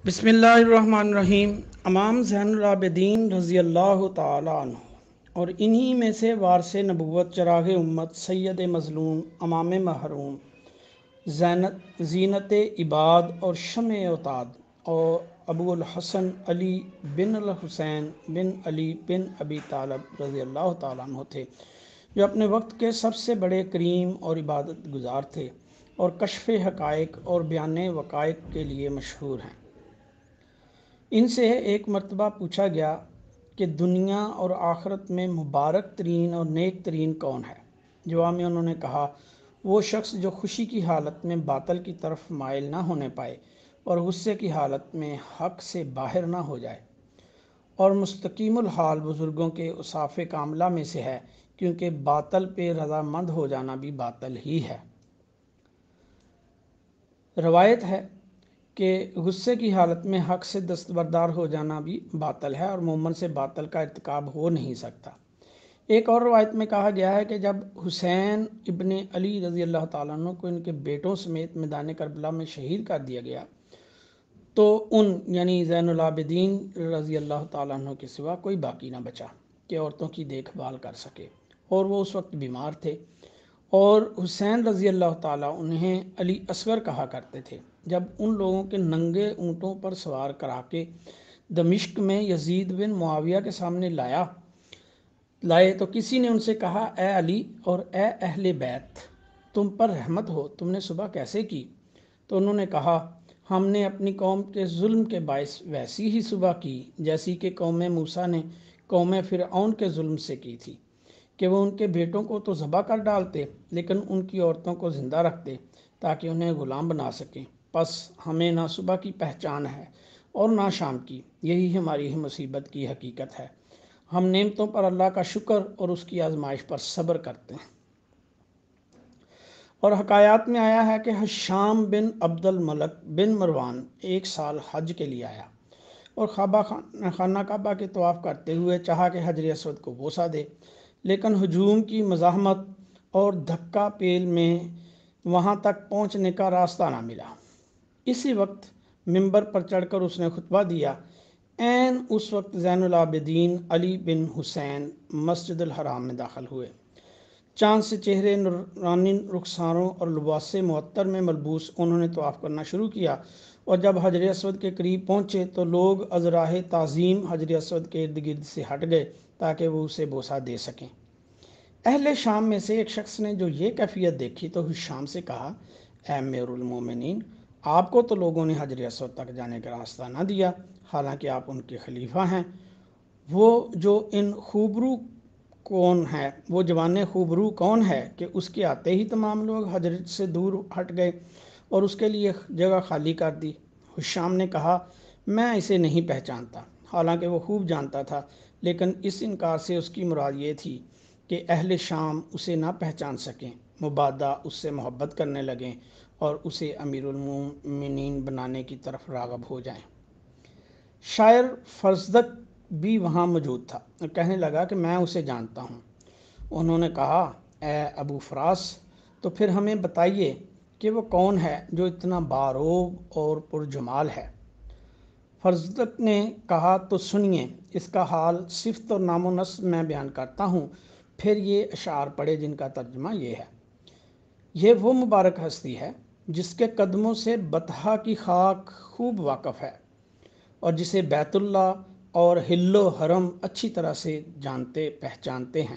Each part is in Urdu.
بسم اللہ الرحمن الرحیم۔ امام زین العابدین رضی اللہ تعالیٰ عنہ اور انہی میں سے وارث نبوت چراغ امت سید مظلوم امام محروم زینت عباد اور شمع اعتاد اور ابو الحسن علی بن الحسین بن علی بن ابی طالب رضی اللہ تعالیٰ عنہ تھے، جو اپنے وقت کے سب سے بڑے کریم اور عبادت گزار تھے اور کشف حقائق اور بیان وقائق کے لیے مشہور ہیں۔ ان سے ایک مرتبہ پوچھا گیا کہ دنیا اور آخرت میں مبارک ترین اور نیک ترین کون ہے؟ جواب میں انہوں نے کہا، وہ شخص جو خوشی کی حالت میں باطل کی طرف مائل نہ ہونے پائے اور غصے کی حالت میں حق سے باہر نہ ہو جائے، اور مستقیم الحال بزرگوں کے اوصاف کاملہ میں سے ہے، کیونکہ باطل پہ رضامند ہو جانا بھی باطل ہی ہے۔ روایت ہے کہ غصے کی حالت میں حق سے دستبردار ہو جانا بھی باطل ہے اور مومن سے باطل کا ارتکاب ہو نہیں سکتا۔ ایک اور روایت میں کہا گیا ہے کہ جب حسین ابن علی رضی اللہ تعالیٰ عنہ کو ان کے بیٹوں سمیت میدان کربلا میں شہید کر دیا گیا تو ان یعنی زین العابدین رضی اللہ تعالیٰ عنہ کے سوا کوئی باقی نہ بچا کہ عورتوں کی دیکھ بھال کر سکے، اور وہ اس وقت بیمار تھے، اور حسین رضی اللہ تعالیٰ انہیں علی اصغر کہا کرتے تھے۔ جب ان لوگوں کے ننگے اونٹوں پر سوار کرا کے دمشق میں یزید بن معاویہ کے سامنے لائے تو کسی نے ان سے کہا، اے علی اور اے اہل بیت، تم پر رحمت ہو، تم نے صبح کیسے کی؟ تو انہوں نے کہا، ہم نے اپنی قوم کے ظلم کے باعث ویسی ہی صبح کی جیسی کہ قوم موسیٰ نے قوم فرعون کے ظلم سے کی تھی، کہ وہ ان کے بیٹوں کو تو ذبح کر ڈالتے لیکن ان کی عورتوں کو زندہ رکھتے تاکہ انہیں غلام بنا سکیں۔ پس ہمیں نہ صبح کی پہچان ہے اور نہ شام کی، یہی ہماری مصیبت کی حقیقت ہے۔ ہم نعمتوں پر اللہ کا شکر اور اس کی آزمائش پر صبر کرتے ہیں۔ اور حکایات میں آیا ہے کہ حشام بن عبد الملک بن مروان ایک سال حج کے لیے آیا اور خانہ کعبہ کے طواف کرتے ہوئے چاہا کہ حجر اسود کو بوسہ دے، لیکن ہجوم کی مزاحمت اور دھکا پیل میں وہاں تک پہنچنے کا راستہ نہ ملا۔ اسی وقت ممبر پر چڑھ کر اس نے خطبہ دیا۔ عین اس وقت زین العابدین علی بن حسین مسجد الحرام میں داخل ہوئے۔ چاند سے چہرے نورانی رخساروں اور لباس معطر میں ملبوس انہوں نے طواف کرنا شروع کیا، اور جب حجر اسود کے قریب پہنچے تو لوگ از راہ تعظیم حجر اسود کے ارد گرد سے ہٹ گئے تاکہ وہ اسے بوسہ دے سکیں۔ اہل شام میں سے ایک شخص نے جو یہ کیفیت دیکھی تو حشام سے کہا، اے امیر المومنین، آپ کو تو لوگوں نے حجر اسود تک جانے کا راستہ نہ دیا، حالانکہ آپ ان کے خلیفہ ہیں۔ وہ جوان خوبرو کون ہے کہ اس کے آتے ہی تمام لوگ حجر سے دور ہٹ گئے اور اس کے لیے جگہ خالی کر دی؟ حشام نے کہا، میں اسے نہیں پہچانتا، حالانکہ وہ خوب جانتا تھا، لیکن اس انکار سے اس کی مراد یہ تھی کہ اہل شام اسے نہ پہچان سکیں، مبادا اس سے محبت کرنے لگیں اور اسے امیر المومنین بنانے کی طرف راغب ہو جائیں۔ شاعر فرزدق بھی وہاں موجود تھا اور کہنے لگا کہ میں اسے جانتا ہوں۔ انہوں نے کہا، اے ابو فراس، تو پھر ہمیں بتائیے کہ وہ کون ہے جو اتنا باروب اور پرجمال ہے؟ فرزدق نے کہا، تو سنیے، اس کا حال صفت اور نام و نسب میں بیان کرتا ہوں، پھر یہ اشعار پڑھے جن کا ترجمہ یہ ہے۔ یہ وہ مبارک ہستی ہے جس کے قدموں سے بطحا کی خاک خوب واقف ہے اور جسے بیت اللہ اور حل و حرم اچھی طرح سے جانتے پہچانتے ہیں۔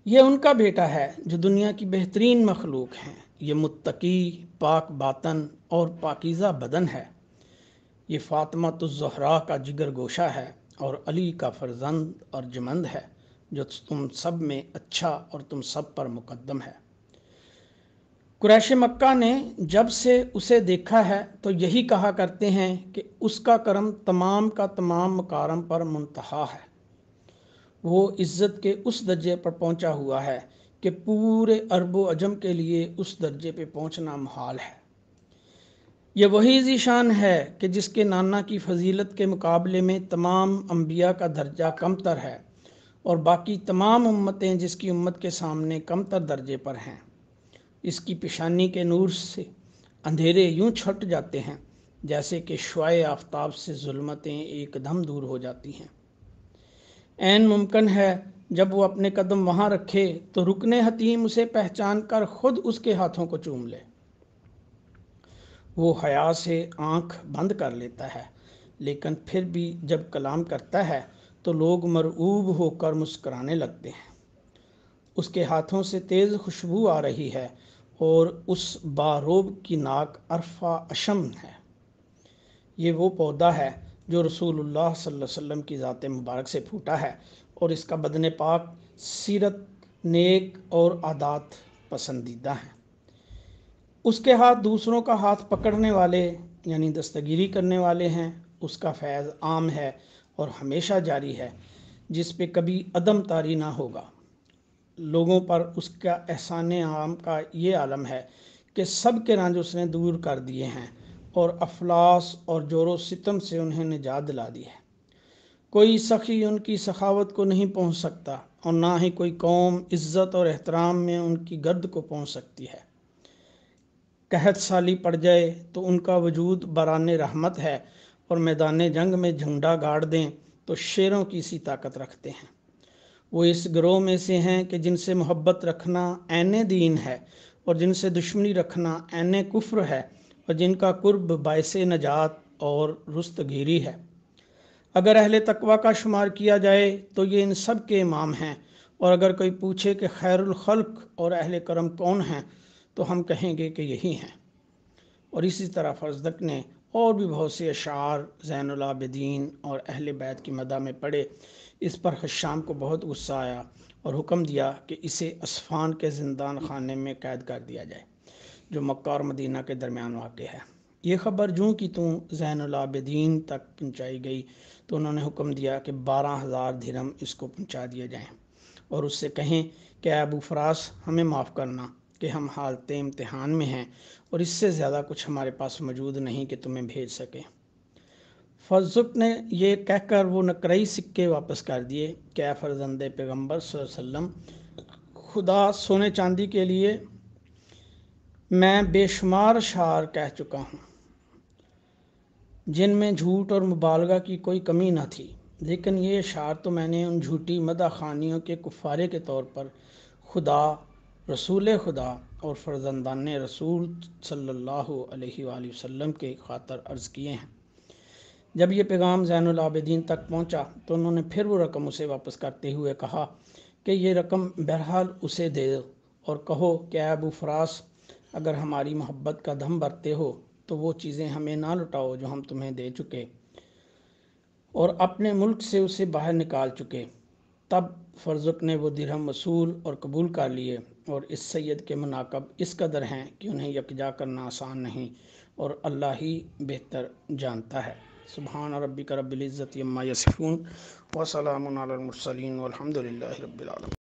یہ ان کا بیٹا ہے جو دنیا کی بہترین مخلوق ہیں۔ یہ متقی، پاک باطن اور پاکیزہ بدن ہے۔ یہ فاطمۃ الزہرا کا جگر گوشہ ہے اور علی کا فرزند اور جمند ہے، جو تم سب میں اچھا اور تم سب پر مقدم ہے۔ قریش مکہ نے جب سے اسے دیکھا ہے تو یہی کہا کرتے ہیں کہ اس کا کرم تمام کا تمام مکارم پر منتہا ہے۔ وہ عزت کے اس درجے پر پہنچا ہوا ہے کہ پورے عرب و عجم کے لیے اس درجے پہ پہنچنا محال ہے۔ یہ وہی ذیشان ہے کہ جس کے نانا کی فضیلت کے مقابلے میں تمام انبیاء کا درجہ کم تر ہے، اور باقی تمام امتیں جس کی امت کے سامنے کم تر درجے پر ہیں۔ اس کی پیشانی کے نور سے اندھیرے یوں چھٹ جاتے ہیں جیسے کہ شعاع آفتاب سے ظلمتیں ایک دم دور ہو جاتی ہیں۔ عین ممکن ہے جب وہ اپنے قدم وہاں رکھے تو رکن حتیم اسے پہچان کر خود اس کے ہاتھوں کو چوم لے۔ وہ حیا سے آنکھ بند کر لیتا ہے، لیکن پھر بھی جب کلام کرتا ہے تو لوگ مرعوب ہو کر مسکرانے لگتے ہیں۔ اس کے ہاتھوں سے تیز خوشبو آ رہی ہے اور اس باروب کی ناک عرفہ اشم ہے۔ یہ وہ پودا ہے جو رسول اللہ صلی اللہ علیہ وسلم کی ذات مبارک سے پھوٹا ہے، اور اس کا بدن پاک، سیرت نیک اور عادات پسندیدہ ہیں۔ اس کے ہاتھ دوسروں کا ہاتھ پکڑنے والے یعنی دستگیری کرنے والے ہیں۔ اس کا فیض عام ہے اور ہمیشہ جاری ہے، جس پہ کبھی عدم طاری نہ ہوگا۔ لوگوں پر اس کا احسان عام کا یہ عالم ہے کہ سب کے رنج اس نے دور کر دیے ہیں اور افلاس اور جور و ستم سے انہیں نجات دلا دی ہے۔ کوئی سخی ان کی سخاوت کو نہیں پہنچ سکتا، اور نہ ہی کوئی قوم عزت اور احترام میں ان کی گرد کو پہنچ سکتی ہے۔ قحط سالی پڑ جائے تو ان کا وجود بران رحمت ہے، اور میدان جنگ میں جھنڈا گاڑ دیں تو شیروں کی سی طاقت رکھتے ہیں۔ وہ اس گروہ میں سے ہیں کہ جن سے محبت رکھنا عین دین ہے، اور جن سے دشمنی رکھنا عین کفر ہے، اور جن کا قرب باعث نجات اور رستگیری ہے۔ اگر اہل تقوی کا شمار کیا جائے تو یہ ان سب کے امام ہیں، اور اگر کوئی پوچھے کہ خیر الخلق اور اہل کرم کون ہیں تو ہم کہیں گے کہ یہی ہیں۔ اور اسی طرح فرزدق نے اور بھی بہت سے اشعار زین العابدین اور اہل بیت کی مدح میں پڑھے۔ اس پر خشام کو بہت غصہ آیا اور حکم دیا کہ اسے اصفہان کے زندان خانے میں قید کر دیا جائے، جو مکہ اور مدینہ کے درمیان واقع ہے۔ یہ خبر جوں کی توں زین العابدین تک پہنچائی گئی تو انہوں نے حکم دیا کہ 12,000 درہم اس کو پہنچا دیے جائیں، اور اس سے کہیں کہ اے ابو فراس، ہمیں معاف کرنا کہ ہم حالت امتحان میں ہیں، اور اس سے زیادہ کچھ ہمارے پاس موجود نہیں کہ تمہیں بھیج سکیں۔ فرزق نے یہ کہہ کر وہ نقرئی سکے واپس کر دیے کہ اے فرزند پیغمبر صلی اللہ علیہ وسلم، خدا سونے چاندی کے لیے میں بے شمار اشعار کہہ چکا ہوں جن میں جھوٹ اور مبالغہ کی کوئی کمی نہ تھی، لیکن یہ اشعار تو میں نے ان جھوٹی مدح خوانیوں کے کفارے کے طور پر خدا، رسول خدا اور فرزندان رسول صلی اللہ علیہ وآلہ وسلم کے خاطر عرض کیے ہیں۔ جب یہ پیغام زین العابدین تک پہنچا تو انہوں نے پھر وہ رقم اسے واپس کرتے ہوئے کہا کہ یہ رقم بہرحال اسے دے دو، اور کہو کہ اے ابو فراس، اگر ہماری محبت کا دم بھرتے ہو تو وہ چیزیں ہمیں نہ لٹاؤ جو ہم تمہیں دے چکے اور اپنے ملک سے اسے باہر نکال چکے۔ تب فرزق نے وہ درہم وصول اور قبول کر لیے، اور اس سید کے مناقب اس قدر ہیں کہ انہیں یکجا کرنا آسان نہیں، اور اللہ ہی بہتر جانتا ہے۔ سبحان ربک رب العزت عما یصفون وسلام علی المرسلین والحمد للہ رب العالمین۔